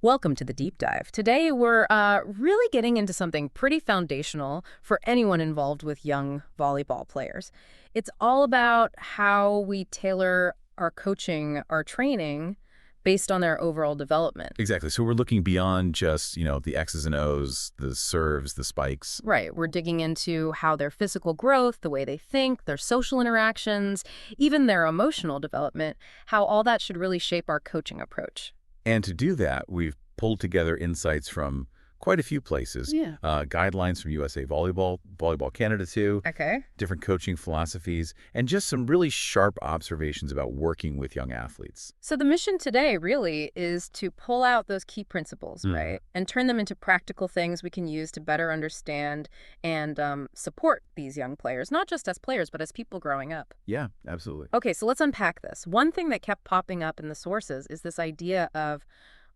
Welcome to the deep dive. Today, we're really getting into something pretty foundational for anyone involved with young volleyball players. It's all about how we tailor our coaching, our training, based on their overall development. Exactly. So we're looking beyond just, the X's and O's, the serves, the spikes. Right. We're digging into how their physical growth, the way they think, their social interactions, even their emotional development, how all that should really shape our coaching approach. And to do that, we've pulled together insights from quite a few places. Yeah. Guidelines from USA Volleyball, Volleyball Canada too, Okay. different coaching philosophies, and just some really sharp observations about working with young athletes. So the mission today really is to pull out those key principles, right, and turn them into practical things we can use to better understand and support these young players, not just as players, but as people growing up. Yeah, absolutely. Okay, so let's unpack this. One thing that kept popping up in the sources is this idea of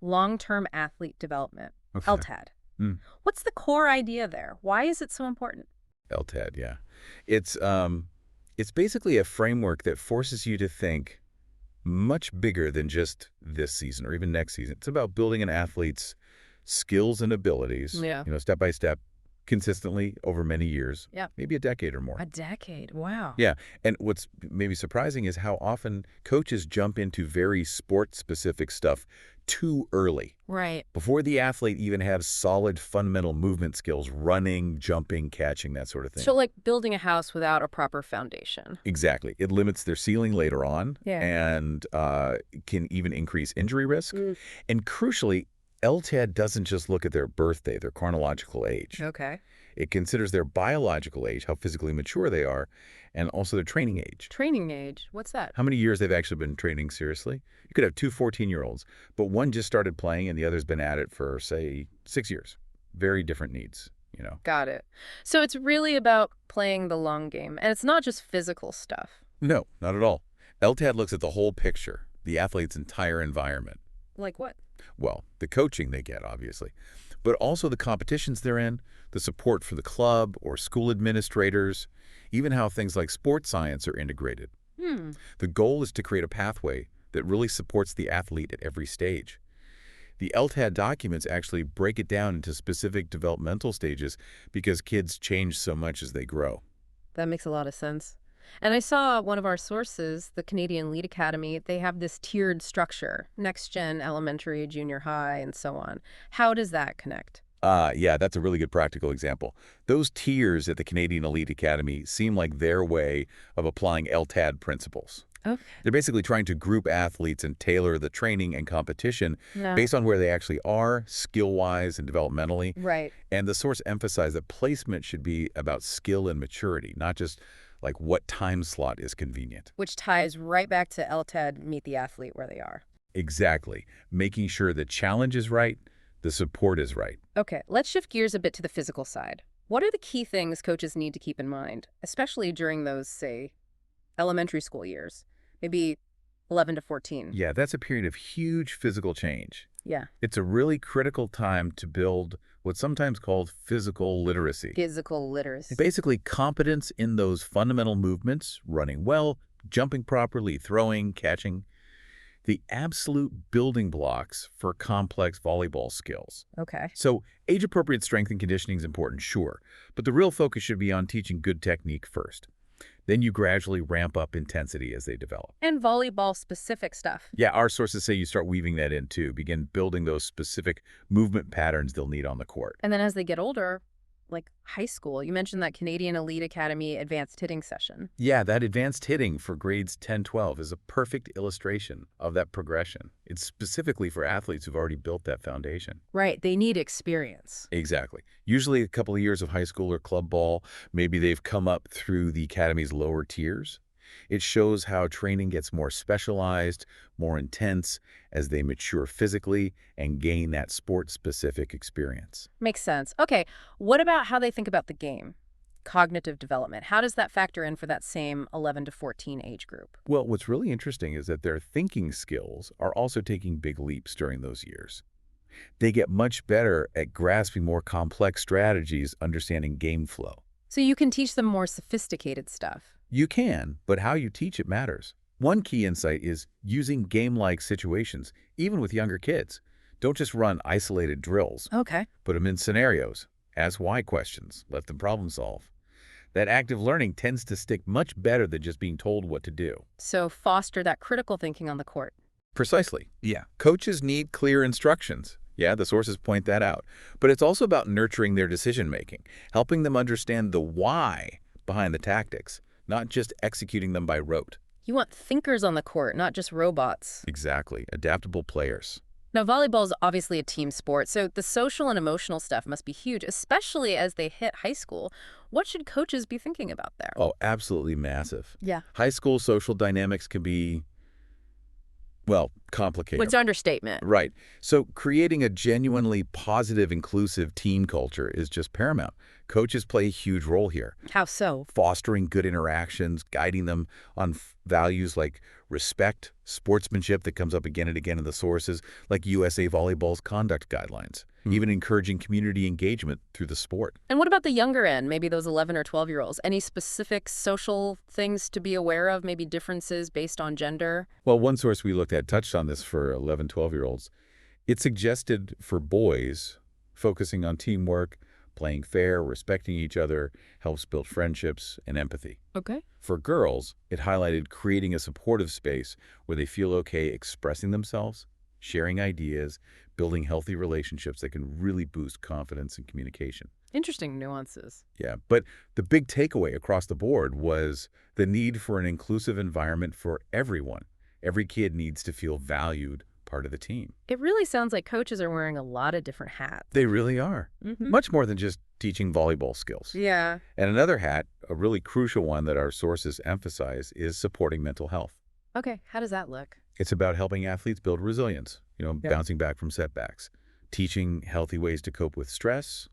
long-term athlete development, Okay. LTAD. Mm. What's the core idea there? Why is it so important? LTAD, yeah. It's basically a framework that forces you to think much bigger than just this season or even next season. It's about building an athlete's skills and abilities, Yeah. step by step, consistently over many years, Yeah. maybe a decade or more. A decade. Wow. Yeah, and what's maybe surprising is how often coaches jump into very sport-specific stuff too early, Right. before the athlete even has solid fundamental movement skills, running, jumping, catching, that sort of thing. So like building a house without a proper foundation. Exactly. It limits their ceiling later on Yeah. and can even increase injury risk. And crucially, LTAD doesn't just look at their birthday, their chronological age. Okay. It considers their biological age, how physically mature they are, and also their training age. Training age. What's that? How many years they've actually been training seriously. You could have two 14-year-olds, but one just started playing and the other's been at it for, say, 6 years. Very different needs. Got it. So it's really about playing the long game, and it's not just physical stuff. No, not at all. LTAD looks at the whole picture, the athlete's entire environment. Like what? Well, the coaching they get, obviously, but also the competitions they're in, the support for the club or school administrators, even how things like sports science are integrated. The goal is to create a pathway that really supports the athlete at every stage. The LTAD documents actually break it down into specific developmental stages because kids change so much as they grow. That makes a lot of sense. And I saw one of our sources, the Canadian Lead Academy, they have this tiered structure, NexGen, elementary, junior high, and so on. How does that connect? Yeah, that's a really good practical example. Those tiers at the Canadian Elite Academy seem like their way of applying LTAD principles. Okay. They're basically trying to group athletes and tailor the training and competition Yeah. based on where they actually are, skill-wise and developmentally. Right. And the source emphasized that placement should be about skill and maturity, not just like what time slot is convenient. Which ties right back to LTAD, meet the athlete where they are. Exactly. Making sure the challenge is right, the support is right. Okay, let's shift gears a bit to the physical side. What are the key things coaches need to keep in mind, especially during those, say, elementary school years? Maybe 11 to 14. Yeah, that's a period of huge physical change. Yeah. It's a really critical time to build what's sometimes called physical literacy. Physical literacy. Basically, competence in those fundamental movements, running well, jumping properly, throwing, catching, the absolute building blocks for complex volleyball skills. Okay. So age-appropriate strength and conditioning is important, sure, but the real focus should be on teaching good technique first. Then you gradually ramp up intensity as they develop. And volleyball-specific stuff. Yeah, our sources say you start weaving that in too. Begin building those specific movement patterns they'll need on the court. And then as they get older, like high school, you mentioned that Canadian Elite Academy advanced hitting session. Yeah, that advanced hitting for grades 10-12 is a perfect illustration of that progression. It's specifically for athletes who've already built that foundation. Right, they need experience. Exactly. Usually a couple of years of high school or club ball, maybe they've come up through the academy's lower tiers. It shows how training gets more specialized, more intense as they mature physically and gain that sport-specific experience. Makes sense. Okay, what about how they think about the game? Cognitive development. How does that factor in for that same 11 to 14 age group? Well, what's really interesting is that their thinking skills are also taking big leaps during those years. They get much better at grasping more complex strategies, understanding game flow. So you can teach them more sophisticated stuff. You can, but how you teach it matters. One key insight is using game-like situations, even with younger kids, Don't just run isolated drills. Okay. Put them in scenarios. Ask why questions. Let them problem solve. That active learning tends to stick much better than just being told what to do. So foster that critical thinking on the court. Precisely. Yeah. Coaches need clear instructions. Yeah, the sources point that out. But it's also about nurturing their decision-making, helping them understand the why behind the tactics, not just executing them by rote. You want thinkers on the court, not just robots. Exactly. Adaptable players. Now, volleyball is obviously a team sport, so the social and emotional stuff must be huge, especially as they hit high school. What should coaches be thinking about there? Oh, absolutely massive. Yeah. High school social dynamics can be, well, complicated. What's understatement? Right. So creating a genuinely positive, inclusive team culture is just paramount. Coaches play a huge role here. How so? Fostering good interactions, guiding them on values like respect, sportsmanship that comes up again and again in the sources, like USA Volleyball's conduct guidelines, even encouraging community engagement through the sport. And what about the younger end, maybe those 11 or 12-year-olds? Any specific social things to be aware of, maybe differences based on gender? Well, one source we looked at touched on this for 11, 12-year-olds. It suggested for boys, focusing on teamwork, playing fair, respecting each other, helps build friendships and empathy. Okay. For girls, it highlighted creating a supportive space where they feel okay expressing themselves, sharing ideas, building healthy relationships that can really boost confidence and communication. Interesting nuances. Yeah, but the big takeaway across the board was the need for an inclusive environment for everyone. Every kid needs to feel valued, part of the team. It really sounds like coaches are wearing a lot of different hats. They really are. Mm-hmm. Much more than just teaching volleyball skills. Yeah. And another hat, a really crucial one that our sources emphasize, is supporting mental health. Okay, how does that look? It's about helping athletes build resilience, bouncing back from setbacks, teaching healthy ways to cope with stress,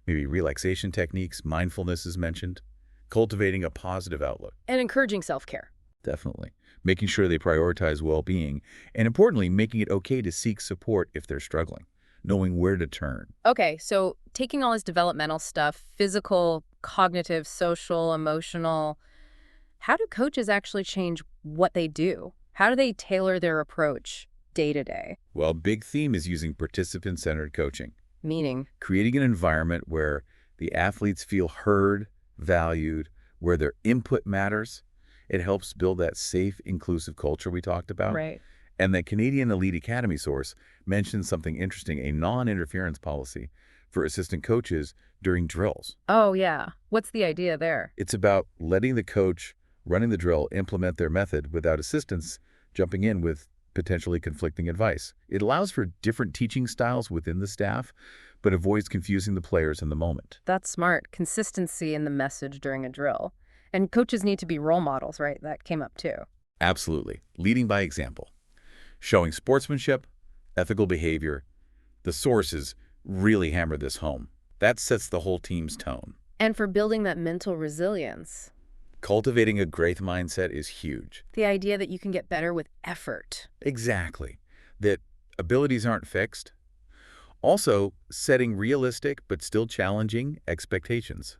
maybe relaxation techniques, mindfulness is mentioned, cultivating a positive outlook. And encouraging self-care. Definitely. Making sure they prioritize well-being, and importantly, making it okay to seek support if they're struggling, knowing where to turn. Okay, so taking all this developmental stuff, physical, cognitive, social, emotional, how do coaches actually change what they do? How do they tailor their approach day to day? Well, big theme is using participant-centered coaching. Meaning? Creating an environment where the athletes feel heard, valued, where their input matters. It helps build that safe, inclusive culture we talked about. Right. And the Canadian Elite Academy source mentions something interesting, a non-interference policy for assistant coaches during drills. Oh, yeah. What's the idea there? It's about letting the coach running the drill implement their method without assistants jumping in with potentially conflicting advice. It allows for different teaching styles within the staff, but avoids confusing the players in the moment. That's smart. Consistency in the message during a drill. And coaches need to be role models, right? That came up too. Absolutely. Leading by example. Showing sportsmanship, ethical behavior. The sources really hammer this home. That sets the whole team's tone. And for building that mental resilience. Cultivating a growth mindset is huge. The idea that you can get better with effort. Exactly. That abilities aren't fixed. Also, setting realistic but still challenging expectations.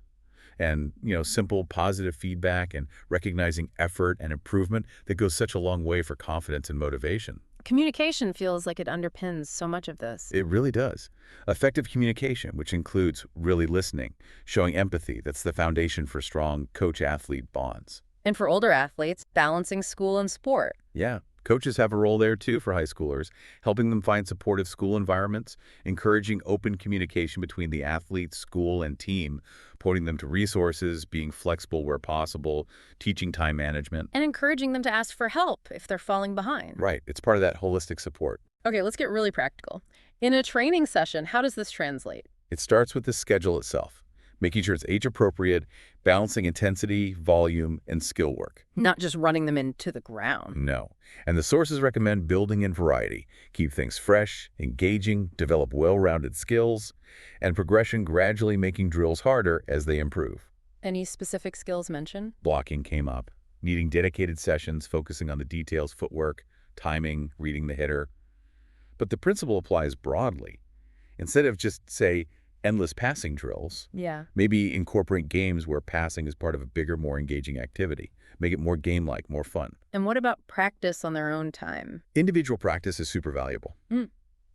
And, simple positive feedback and recognizing effort and improvement that goes such a long way for confidence and motivation. Communication feels like it underpins so much of this. It really does. Effective communication, which includes really listening, showing empathy, that's the foundation for strong coach-athlete bonds. And for older athletes, balancing school and sport. Yeah. Coaches have a role there, too, for high schoolers, helping them find supportive school environments, encouraging open communication between the athlete, school, and team, pointing them to resources, being flexible where possible, teaching time management. And encouraging them to ask for help if they're falling behind. Right. It's part of that holistic support. Okay, let's get really practical. In a training session, how does this translate? It starts with the schedule itself, making sure it's age-appropriate, balancing intensity, volume, and skill work. Not just running them into the ground. No. And the sources recommend building in variety, keep things fresh, engaging, develop well-rounded skills, and progression gradually making drills harder as they improve. Any specific skills mentioned? Blocking came up, needing dedicated sessions focusing on the details, footwork, timing, reading the hitter. But the principle applies broadly. Instead of just, say, endless passing drills, Yeah. maybe incorporate games where passing is part of a bigger, more engaging activity. Make it more game-like, more fun. And what about practice on their own time? Individual practice is super valuable.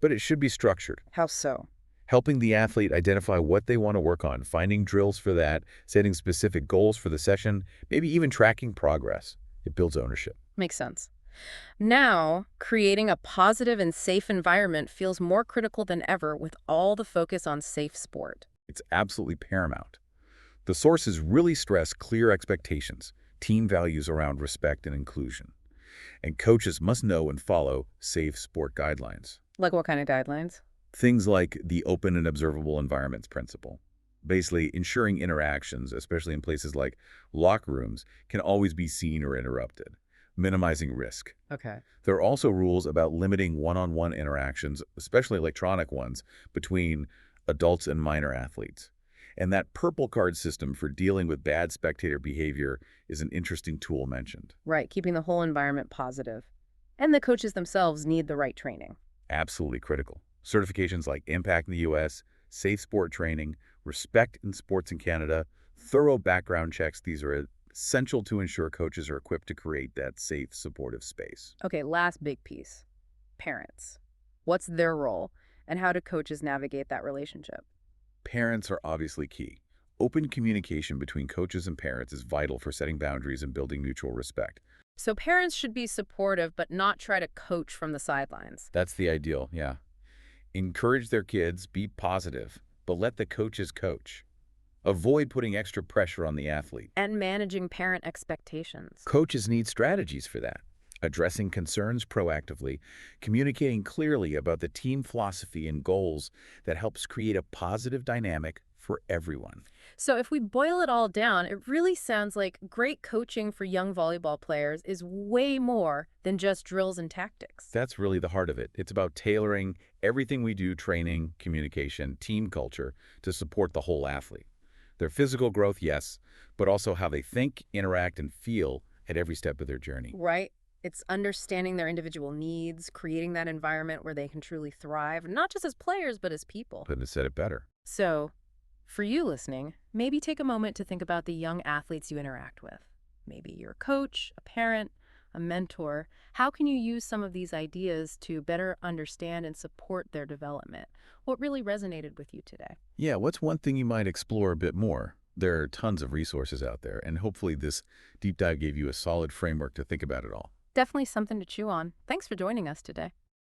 But it should be structured, How so? helping the athlete identify what they want to work on, finding drills for that, setting specific goals for the session, maybe even tracking progress. It builds ownership. Makes sense. Now, creating a positive and safe environment feels more critical than ever with all the focus on safe sport. It's absolutely paramount. The sources really stress clear expectations, team values around respect and inclusion. And coaches must know and follow safe sport guidelines. Like what kind of guidelines? Things like the open and observable environments principle. Basically, ensuring interactions, especially in places like locker rooms, can always be seen or interrupted, minimizing risk. Okay. There are also rules about limiting one-on-one interactions, especially electronic ones, between adults and minor athletes. And that purple card system for dealing with bad spectator behavior is an interesting tool mentioned. Right, keeping the whole environment positive. And the coaches themselves need the right training. Absolutely critical. Certifications like Impact in the U.S., Safe Sport Training, Respect in Sports in Canada, thorough background checks, these are essential to ensure coaches are equipped to create that safe, supportive space. Okay, last big piece. Parents. What's their role, and how do coaches navigate that relationship? Parents are obviously key. Open communication between coaches and parents is vital for setting boundaries and building mutual respect. So parents should be supportive but not try to coach from the sidelines. That's the ideal, yeah. Encourage their kids, be positive, but let the coaches coach. Avoid putting extra pressure on the athlete. And managing parent expectations. Coaches need strategies for that. Addressing concerns proactively, communicating clearly about the team philosophy and goals that helps create a positive dynamic for everyone. So if we boil it all down, it really sounds like great coaching for young volleyball players is way more than just drills and tactics. That's really the heart of it. It's about tailoring everything we do, training, communication, team culture, to support the whole athlete. Their physical growth, yes, but also how they think, interact, and feel at every step of their journey. Right? It's understanding their individual needs, creating that environment where they can truly thrive, not just as players, but as people. Couldn't have said it better. So, for you listening, maybe take a moment to think about the young athletes you interact with. Maybe you're a coach, a parent, a mentor. How can you use some of these ideas to better understand and support their development? What really resonated with you today? Yeah, what's one thing you might explore a bit more? There are tons of resources out there, and hopefully this deep dive gave you a solid framework to think about it all. Definitely something to chew on. Thanks for joining us today.